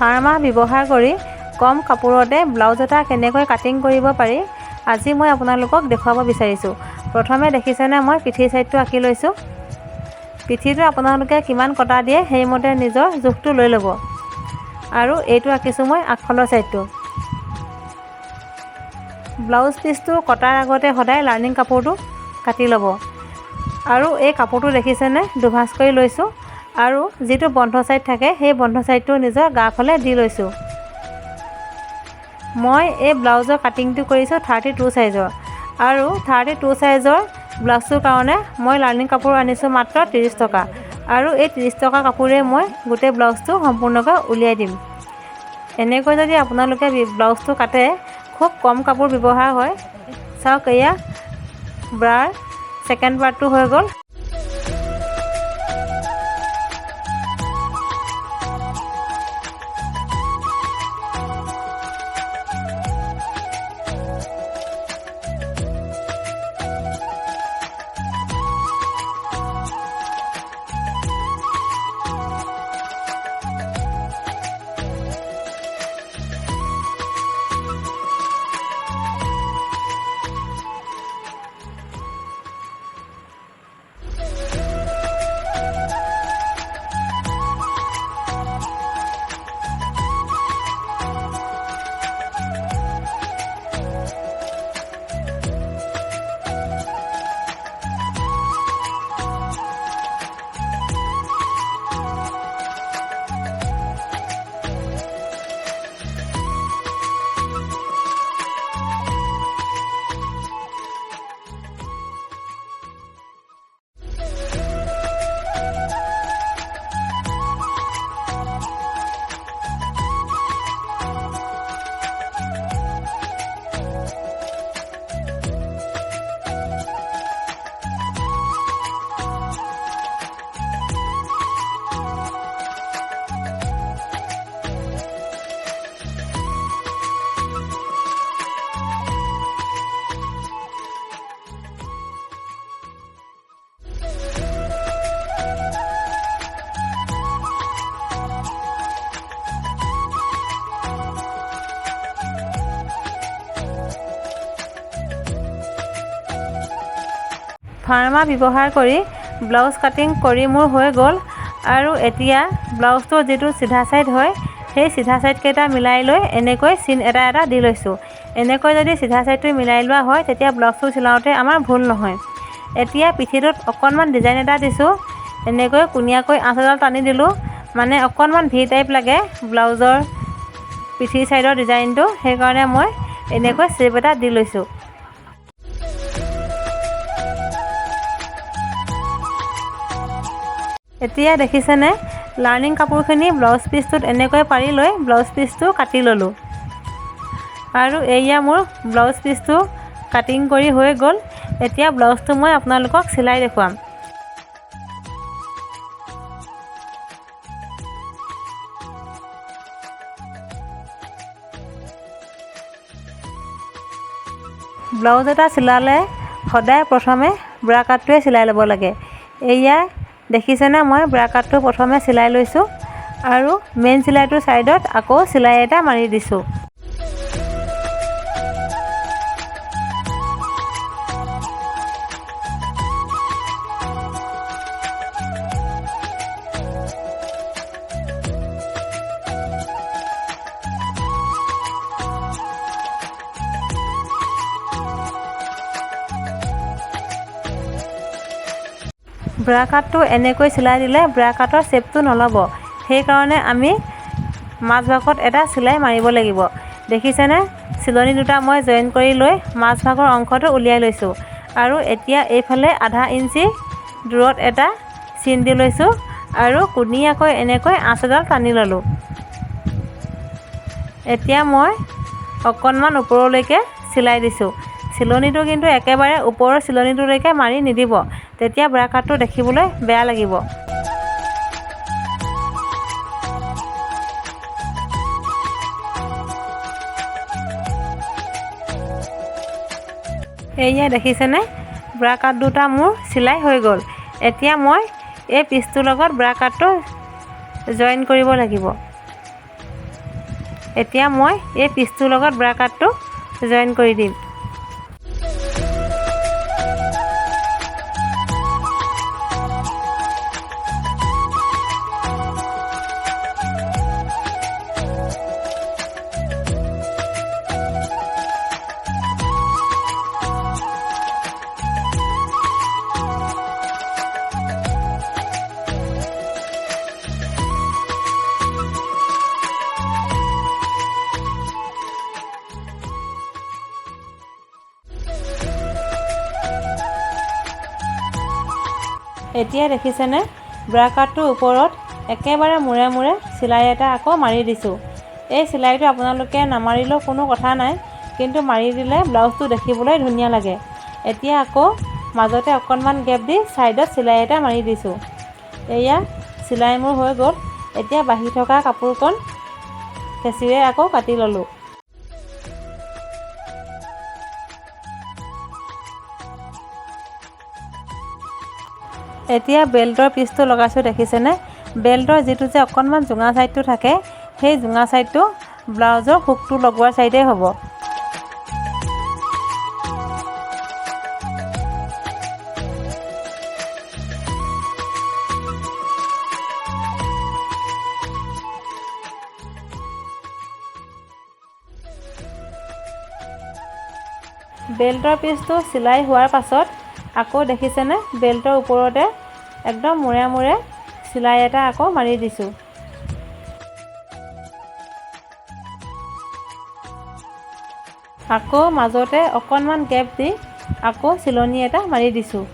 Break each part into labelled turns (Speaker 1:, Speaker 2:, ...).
Speaker 1: Pharma ব্যৱহাৰ কৰি কম কাপোৰতে blouse এটা কেনেকৈ কাটিং কৰিব পাৰি আজি মই আপোনালোকক দেখুৱাব বিচাৰিছোঁ। প্ৰথমে দেখিছেনে মই পিঠি চাইডটো আঁকি লৈছোঁ। পিঠিটো আপোনালোকে কিমান কটা দিয়ে সেইমতে নিজৰ জোখটো লৈ ল'ব। আৰু এইটো আঁকিছোঁ মই আগফালৰ চাইডটো। ব্লাউজ পিচটো কটাৰ আগতে সদায় লাইনিং কাপোৰটো কাটি ল'ব। আৰু এই কাপোৰটো দেখিছেনে দুভাঁজ কৰি লৈছোঁ আৰু যিটো বন্ধ চাইড থাকে সেই বন্ধ চাইডটো নিজৰ গাফালে দি লৈছোঁ। মই এই ব্লাউজৰ কাটিংটো কৰিছোঁ 32 চাইজৰ আৰু 32 চাইজৰ ব্লাউজটোৰ কাৰণে মই লাইনিং কাপোৰ আনিছোঁ মাত্ৰ 30 টকা আৰু এই 30 টকা কাপোৰে মই গোটেই ব্লাউজটো সম্পূৰ্ণকৈ উলিয়াই দিম। এনেকৈ যদি আপোনালোকে ব্লাউজটো কাটে খুব কম কাপোৰ ব্যৱহাৰ হয়। চাওক এয়া ব্ৰাৰ ছেকেণ্ড পাৰ্টটো হৈ গ'ল। ফাৰ্মা ব্যৱহাৰ কৰি ব্লাউজ কাটিং কৰি মোৰ হৈ গ'ল আৰু এতিয়া ব্লাউজটোৰ যিটো চিধা চাইড হয় সেই চিধা চাইডকেইটা মিলাই লৈ এনেকৈ চিন এটা এটা দি লৈছোঁ। এনেকৈ যদি চিধা চাইডটো মিলাই লোৱা হয় তেতিয়া ব্লাউজটো চিলাওঁতে আমাৰ ভুল নহয়। এতিয়া পিঠিটোত অকণমান ডিজাইন এটা দিছোঁ। এনেকৈ কুনীয়াকৈ আঁচ এডাল টানি দিলোঁ, মানে অকণমান ভি টাইপ লাগে ব্লাউজৰ পিঠি চাইডৰ ডিজাইনটো, সেইকাৰণে মই এনেকৈ শ্বেপ এটা দি লৈছোঁ। এতিয়া দেখিছেনে লাইনিং কাপোৰখিনি ব্লাউজ পিচটোত এনেকৈ পাৰি লৈ ব্লাউজ পিচটো কাটি ল'লোঁ। আৰু এয়া মোৰ ব্লাউজ পিচটো কাটিং কৰি হৈ গ'ল। এতিয়া ব্লাউজটো মই আপোনালোকক চিলাই দেখুৱাম। ব্লাউজ এটা চিলালে সদায় প্ৰথমে ব্ৰা কাটটোৱে চিলাই ল'ব লাগে। এয়া দেখিছেনে মই ব্ৰা কাটটো প্ৰথমে চিলাই লৈছোঁ আৰু মেইন চিলাইটোৰ ছাইডত আকৌ চিলাই এটা মাৰি দিছোঁ। ব্ৰা কাটটো এনেকৈ চিলাই দিলে ব্ৰা কাটৰ শ্বেপটো নল'ব, সেইকাৰণে আমি মাজভাগত এটা চিলাই মাৰিব লাগিব। দেখিছেনে চিলনি দুটা মই জইন কৰি লৈ মাজভাগৰ অংশটো উলিয়াই লৈছোঁ আৰু এতিয়া এইফালে আধা ইঞ্চি দূৰত এটা চিন দি লৈছোঁ আৰু কুনীয়াকৈ এনেকৈ আঁচ এডাল টানি ল'লোঁ। এতিয়া মই অকণমান ওপৰলৈকে চিলাই দিছোঁ। চিলনিটো কিন্তু একেবাৰে ওপৰৰ চিলনিটোলৈকে মাৰি নিদিব, তেতিয়া ব্ৰা কাটটো দেখিবলৈ বেয়া লাগিব। এয়া দেখিছেনে ব্ৰা কাট দুটা মোৰ চিলাই হৈ গ'ল। এতিয়া মই এই পিচটোৰ লগত ব্ৰা কাটটো জইন কৰিব লাগিব। এতিয়া মই এই পিচটোৰ লগত ব্ৰা কাটটো জইন কৰি দিম। এতিয়া দেখিছেনে ব্ৰা কাটটোৰ ওপৰত একেবাৰে মূৰে মূৰে চিলাই এটা আকৌ মাৰি দিছোঁ। এই চিলাইটো আপোনালোকে নামাৰিলেও কোনো কথা নাই, কিন্তু মাৰি দিলে ব্লাউজটো দেখিবলৈ ধুনীয়া লাগে। এতিয়া আকৌ মাজতে অকণমান গেপ দি ছাইডত চিলাই এটা মাৰি দিছোঁ। এয়া চিলাই মোৰ হৈ গ'ল। এতিয়া বাঢ়ি থকা কাপোৰকণ কেঁচিৰে আকৌ কাটি ল'লোঁ। এতিয়া বেল্টৰ পিচটো লগাইছোঁ দেখিছেনে? বেল্টৰ যিটো যে অকণমান জোঙা ছাইডটো থাকে, সেই জোঙা ছাইডটো ব্লাউজৰ হুকটো লগোৱাৰ ছাইডেই হ'ব। বেল্টৰ পিচটো চিলাই হোৱাৰ পাছত আকৌ দেখিছেনে বেল্টৰ ওপৰতে একদম মূৰে মূৰে চিলাই এটা আকৌ মাৰি দিছোঁ। আকৌ মাজতে অকণমান গেপ দি আকৌ চিলনি এটা মাৰি দিছোঁ।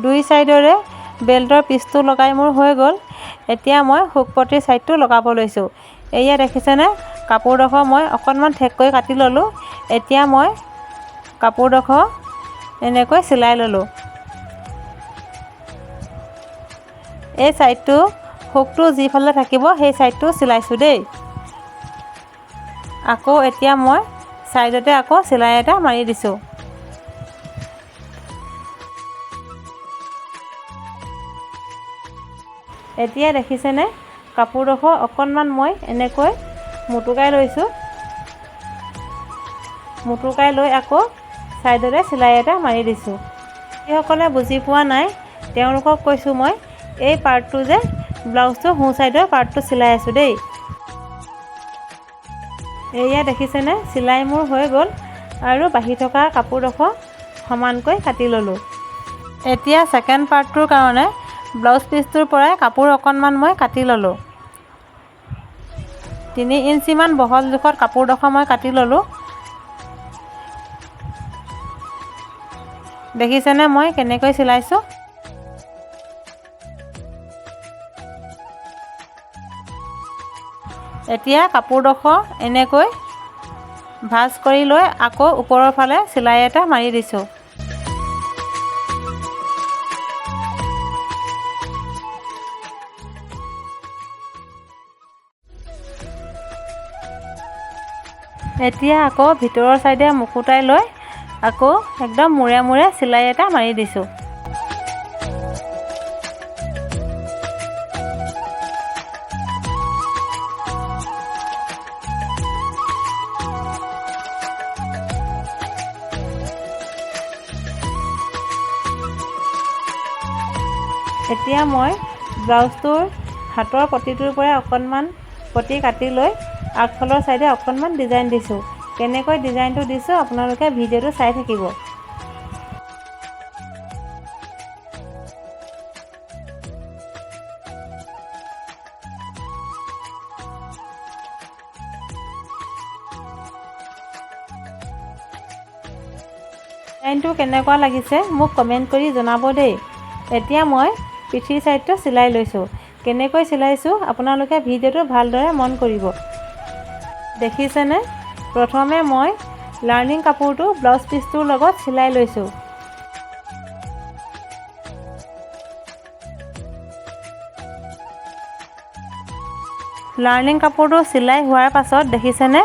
Speaker 1: দুই ছাইডৰে বেল্টৰ পিচটো লগাই মোৰ হৈ গ'ল। এতিয়া মই হুকপটিৰ ছাইডটো লগাব লৈছোঁ। এয়া দেখিছেনে কাপোৰডোখৰ মই অকণমান ঠেককৈ কাটি ল'লোঁ। এতিয়া মই কাপোৰডোখৰ এনেকৈ চিলাই ল'লোঁ। এই ছাইডটো হুকটো যিফালে থাকিব সেই ছাইডটো চিলাইছোঁ দেই। আকৌ এতিয়া মই ছাইডতে আকৌ চিলাই এটা মাৰি দিছোঁ। এতিয়া দেখিছেনে কাপোৰডোখৰ অকণমান মই এনেকৈ মুটুকাই লৈছোঁ। মুটুকাই লৈ আকৌ ছাইডতে চিলাই এটা মাৰি দিছোঁ। যিসকলে বুজি পোৱা নাই তেওঁলোকক কৈছোঁ মই এই পাৰ্টটো যে ব্লাউজটো সোঁ ছাইডৰ পাৰ্টটো চিলাই আছোঁ দেই। এয়া দেখিছেনে চিলাই মোৰ হৈ গ'ল আৰু বাঢ়ি থকা কাপোৰডোখৰ সমানকৈ কাটি ল'লোঁ। এতিয়া ছেকেণ্ড পাৰ্টটোৰ কাৰণে ব্লাউজ পিচটোৰ পৰাই কাপোৰ অকণমান মই কাটি ল'লোঁ। 3 ইঞ্চিমান বহল জোখত কাপোৰডোখৰ মই কাটি ল'লোঁ। দেখিছেনে মই কেনেকৈ চিলাইছোঁ? এতিয়া কাপোৰডোখৰ এনেকৈ ভাঁজ কৰি লৈ আকৌ ওপৰৰ ফালে চিলাই এটা মাৰি দিছোঁ। এতিয়া আকৌ ভিতৰৰ ছাইডে মুকুতাই লৈ আকৌ একদম মূৰে মূৰে চিলাই এটা মাৰি দিছোঁ। এতিয়া মই ব্লাউজটোৰ হাতৰ পটিটোৰ পৰা অকণমান পটি কাটি লৈ আগফালৰ ছাইডে অকণমান ডিজাইন দিছোঁ। কেনেকৈ ডিজাইনটো দিছোঁ আপোনালোকে ভিডিঅ'টো চাই থাকিব। ডিজাইনটো কেনেকুৱা লাগিছে মোক কমেণ্ট কৰি জনাব দেই। এতিয়া মই পিঠিৰ ছাইডটো চিলাই লৈছোঁ। কেনেকৈ চিলাইছোঁ আপোনালোকে ভিডিঅ'টো ভালদৰে মন কৰিব। দেখিছেনে প্ৰথমে মই লাইনিং কাপোৰটো ব্লাউজ পিচটোৰ লগত চিলাই লৈছোঁ। লাৰ্ণিং কাপোৰটো চিলাই হোৱাৰ পাছত দেখিছেনে,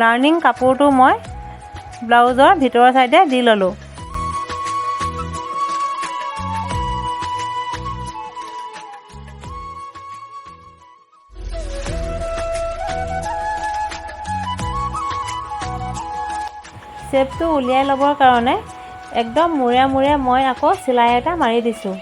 Speaker 1: লাৰ্ণিং কাপোৰটো মই ব্লাউজৰ ভিতৰৰ চাইডে দি ল'লোঁ। শ্বেপটো উলিয়াই ল'বৰ কাৰণে একদম মূৰে মূৰে মই আকৌ চিলাই এটা মাৰি দিছোঁ।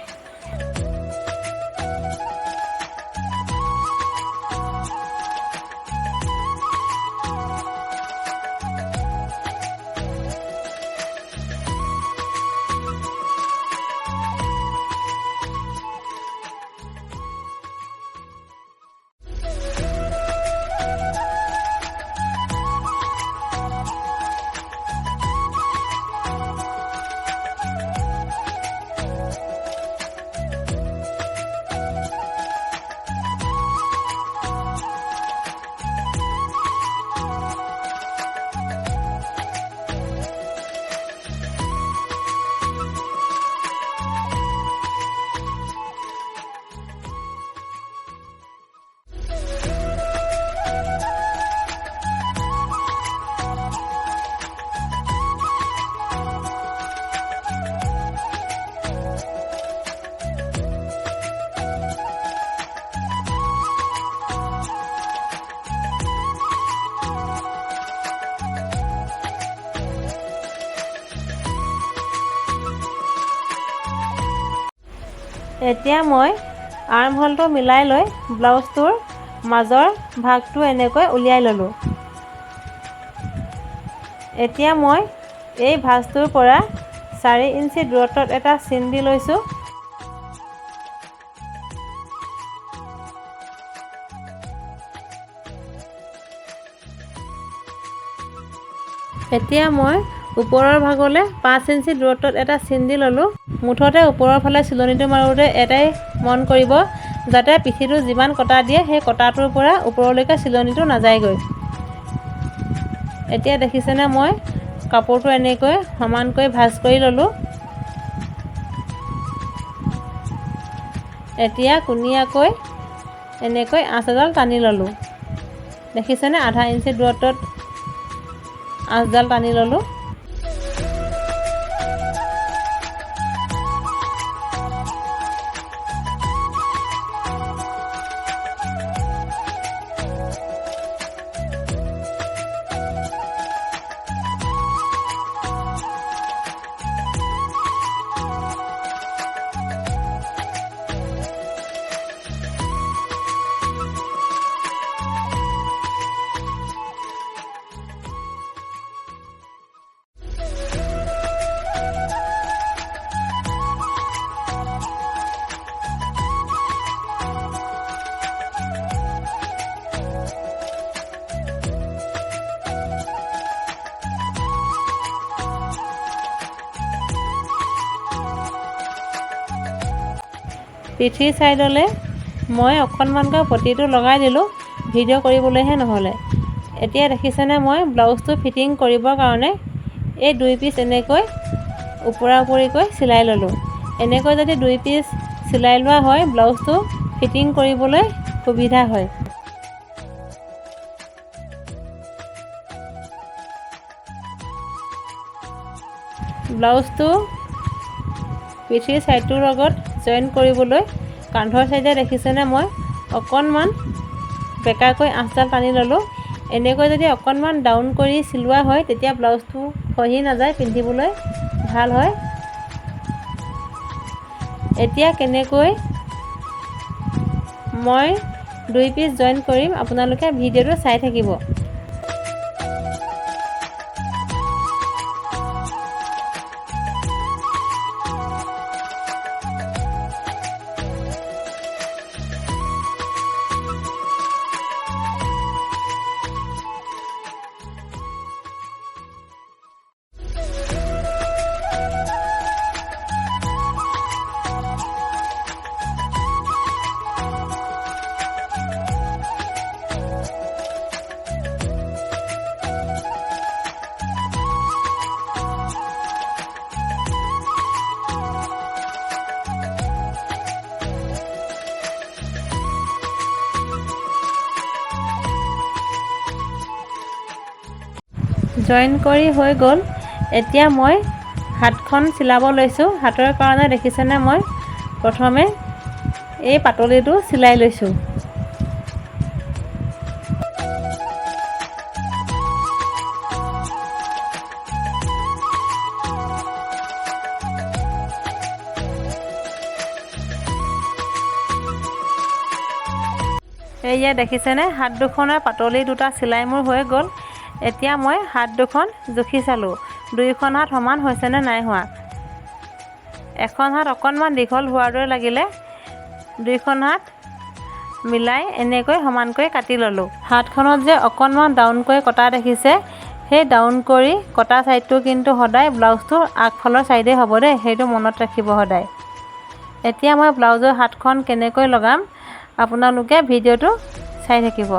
Speaker 1: এতিয়া মই আৰ্মহোলটো মিলাই লৈ ব্লাউজটোৰ মাজৰ ভাগটো এনেকৈ উলিয়াই ল'লোঁ। এতিয়া মই এই ভাঁজটোৰ পৰা 4 ইঞ্চি দূৰত্বত এটা চিন দি লৈছোঁ। এতিয়া মই ওপৰৰ ভাগলৈ 5 ইঞ্চি দূৰত্বত এটা চিন দি ল'লোঁ। মুঠতে ওপৰৰ ফালে চিলনিটো মাৰোঁতে এটাই মন কৰিব, যাতে পিঠিটো যিমান কটা দিয়ে সেই কটাটোৰ পৰা ওপৰলৈকে চিলনিটো নাযায়গৈ। এতিয়া দেখিছেনে, মই কাপোৰটো এনেকৈ সমানকৈ ভাঁজ কৰি ল'লোঁ। এতিয়া কুনিয়াকৈ এনেকৈ আঁচ এডাল টানি ল'লোঁ। দেখিছেনে, আধা ইঞ্চি দূৰত্বত আঁচডাল টানি ল'লোঁ। পিঠিৰ ছাইডলৈ মই অকণমানকৈ পটিটো লগাই দিলোঁ, ভিডিঅ' কৰিবলৈহে নহ'লে। এতিয়া দেখিছেনে, মই ব্লাউজটো ফিটিং কৰিবৰ কাৰণে এই 2 পিচ এনেকৈ ওপৰা ওপৰিকৈ চিলাই ল'লোঁ। এনেকৈ যদি 2 পিচ চিলাই লোৱা হয়, ব্লাউজটো ফিটিং কৰিবলৈ সুবিধা হয়। ব্লাউজটো পিঠিৰ ছাইডটোৰ লগত জইন কৰিবলৈ কান্ধৰ ছাইডে দেখিছেনে, মই অকণমান বেকাকৈ আঁচডাল টানি ল'লোঁ। এনেকৈ যদি অকণমান ডাউন কৰি চিলোৱা হয়, তেতিয়া ব্লাউজটো খহি নাযায়, পিন্ধিবলৈ ভাল হয়। এতিয়া কেনেকৈ মই 2 পিচ জইন কৰিম, আপোনালোকে ভিডিঅ'টো চাই থাকিব। জইন কৰি হৈ গ'ল। এতিয়া মই হাতখন চিলাব লৈছোঁ। হাতৰ কাৰণে দেখিছেনে মই প্ৰথমে এই পাতলিটো চিলাই লৈছোঁ। এয়া দেখিছেনে হাত দুখনৰ পাতলি দুটা চিলাই মোৰ হৈ গ'ল। এতিয়া মই হাত দুখন জুখি চালোঁ, দুয়োখন হাত সমান হৈছেনে নাই হোৱা। এখন হাত অকণমান দীঘল হোৱাৰ দৰে লাগিলে দুয়োখন হাত মিলাই এনেকৈ সমানকৈ কাটি ল'লোঁ। হাতখনত যে অকণমান ডাউনকৈ কটা দেখিছে, সেই ডাউন কৰি কটা ছাইডটো কিন্তু সদায় ব্লাউজটোৰ আগফালৰ ছাইডেই হ'ব দেই, সেইটো মনত ৰাখিব সদায়। এতিয়া মই ব্লাউজৰ হাতখন কেনেকৈ লগাম আপোনালোকে ভিডিঅ'টো চাই থাকিব।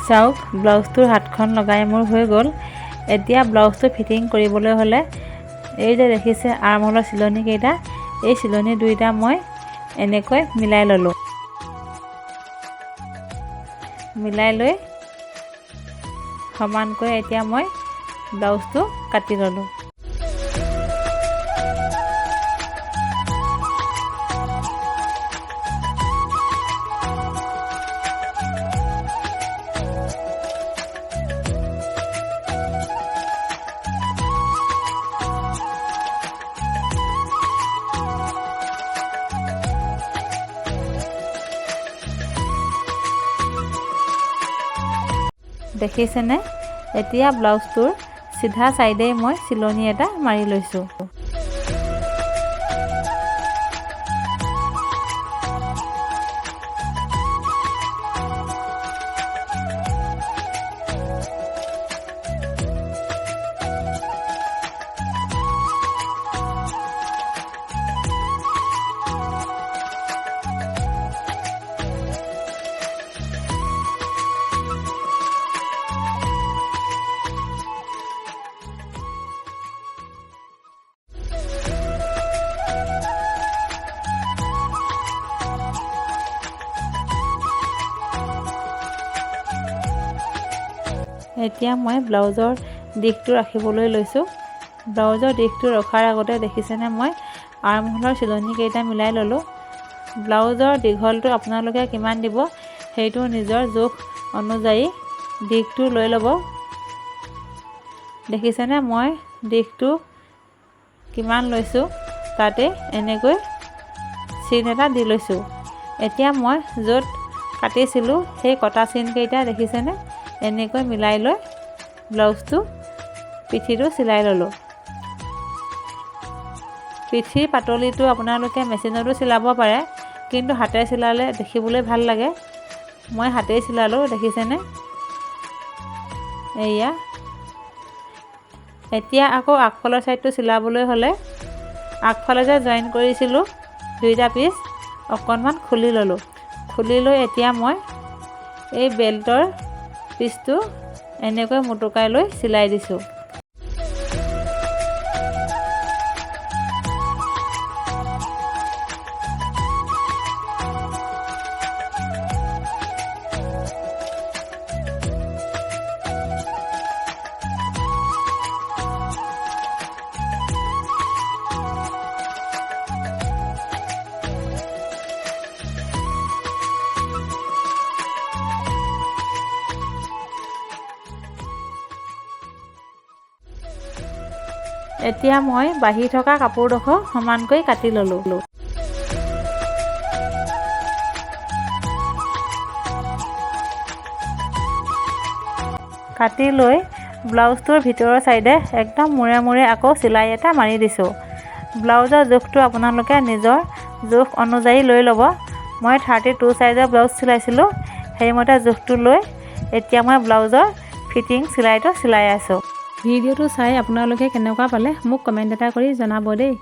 Speaker 1: চাওক ব্লাউজটোৰ হাতখন লগাই মোৰ হৈ গ'ল। এতিয়া ব্লাউজটো ফিটিং কৰিবলৈ হ'লে এই যে দেখিছে আৰ্মহোলৰ চিলনিকেইটা, এই চিলনি দুইটা মই এনেকৈ মিলাই ল'লোঁ। মিলাই লৈ সমানকৈ এতিয়া মই ব্লাউজটো কাটি ল'লোঁ। দেখিছেনে এতিয়া ব্লাউজটোৰ চিধা চাইডেই মই চিলনি এটা মাৰি লৈছোঁ। এতিয়া মই ব্লাউজৰ দিশটো ৰাখিবলৈ লৈছোঁ। ব্লাউজৰ দিশটো ৰখাৰ আগতে দেখিছেনে মই আৰ্মহোলৰ চিলনিকেইটা মিলাই ল'লোঁ। ব্লাউজৰ দীঘলটো আপোনালোকে কিমান দিব সেইটো নিজৰ জোখ অনুযায়ী দিশটো লৈ ল'ব। দেখিছেনে মই দিশটো কিমান লৈছোঁ, তাতে এনেকৈ চিন এটা দি লৈছোঁ। এতিয়া মই য'ত কাটিছিলোঁ সেই কটা চিনকেইটা দেখিছেনে এনেকৈ মিলাই লৈ ব্লাউজটো পিঠিটো চিলাই ল'লোঁ। পিঠিৰ পাতলিটো আপোনালোকে মেচিনতো চিলাব পাৰে, কিন্তু হাতে চিলালে দেখিবলৈ ভাল লাগে। মই হাতেই চিলালোঁ দেখিছেনে। এয়া এতিয়া আকৌ আগফালৰ ছাইডটো চিলাবলৈ হ'লে আগফালে যে জইন কৰিছিলোঁ দুইটা পিচ অকণমান খুলি ল'লোঁ। খুলি লৈ এতিয়া মই এই বেল্টৰ পিচটো এনেকৈ মুটুকাই লৈ চিলাই দিছোঁ। এতিয়া মই বাঢ়ি থকা কাপোৰডোখৰ সমানকৈ কাটি ল'লোঁ। কাটি লৈ ব্লাউজটোৰ ভিতৰৰ চাইডে একদম মূৰে মূৰে আকৌ চিলাই এটা মাৰি দিছোঁ। ব্লাউজৰ জোখটো আপোনালোকে নিজৰ জোখ অনুযায়ী লৈ ল'ব। মই 32 চাইজৰ ব্লাউজ চিলাইছিলোঁ, সেইমতে জোখটো লৈ এতিয়া মই ব্লাউজৰ ফিটিং চিলাইটো চিলাই আছোঁ। ভিডিঅ'টো চাই আপোনালোকে কেনেকুৱা পালে মোক কমেণ্ট এটা কৰি জনাব দেই।